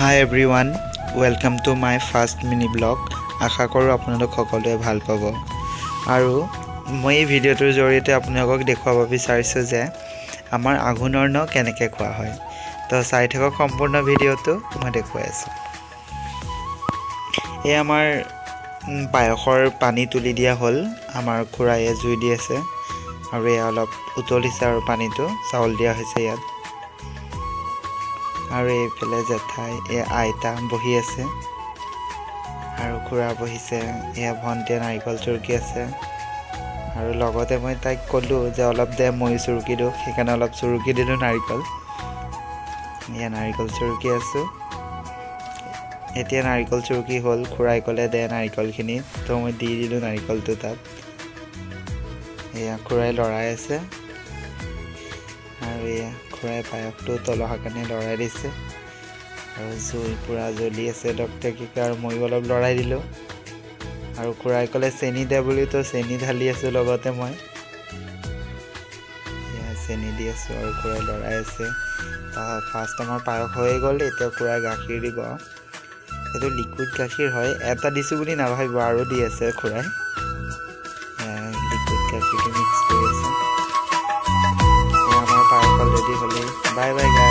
Hi everyone, welcome to my first mini blog. আশা কৰোঁ আপোনালোক সকলোৱে ভাল পাব আৰু মই এই ভিডিঅ'টোৰ জৰিয়তে আপোনালোকক দেখুৱাব বিচাৰিছোঁ যে আমাৰ আঘোণৰ ন কেনেকৈ খোৱা হয়। তো চাই থাকক সম্পূৰ্ণ ভিডিঅ'টো মই দেখুৱাই আছোঁ। এই আমাৰ পায়সৰ পানী তুলি দিয়া হ'ল, আমাৰ খুৰায়ে জুই দি আছে আৰু এয়া অলপ উতলিছে আৰু পানীটো চাউল দিয়া হৈছে ইয়াত। আৰু এইফালে জেঠাই আইতা বহি আছে আৰু খুৰা বহিছে। এয়া ভণ্টিয়ে নাৰিকল চুৰুকি আছে আৰু লগতে মই তাইক ক'লোঁ যে অলপ দে মই চুৰুকি দিওঁ, সেইকাৰণে অলপ চুৰুকি দিলোঁ নাৰিকল। এয়া নাৰিকল চুৰুকি আছোঁ। এতিয়া নাৰিকল চুৰুকি হ'ল, খুৰাই ক'লে দে নাৰিকলখিনি, তো মই দি দিলোঁ নাৰিকলটো তাত। এয়া খুৰাই লৰাই আছে আৰু এয়া খুৰাই পায়সটো তলহাৰ কাৰণে লৰাই দিছে আৰু জুই পূৰা জ্বলি আছে টকটকীকৈ, আৰু ময়ো অলপ লৰাই দিলোঁ আৰু খুৰাই ক'লে চেনি দে বুলি, তো চেনি ঢালি আছোঁ লগতে মই। এয়া চেনি দি আছোঁ আৰু খুৰাই লৰাই আছে। ফাৰ্ষ্ট আমাৰ পায়স হৈ গ'ল। এতিয়া খুৰাই গাখীৰ দিব। এইটো লিকুইড গাখীৰ হয়, এটা দিছোঁ বুলি নাভাবিব, আৰু দি আছে খুৰাই। লিকুইড গাখীৰটো মিক্স কৰি আছে। আমাৰ পায়স অলৰেডি হ'লেই। Bye bye.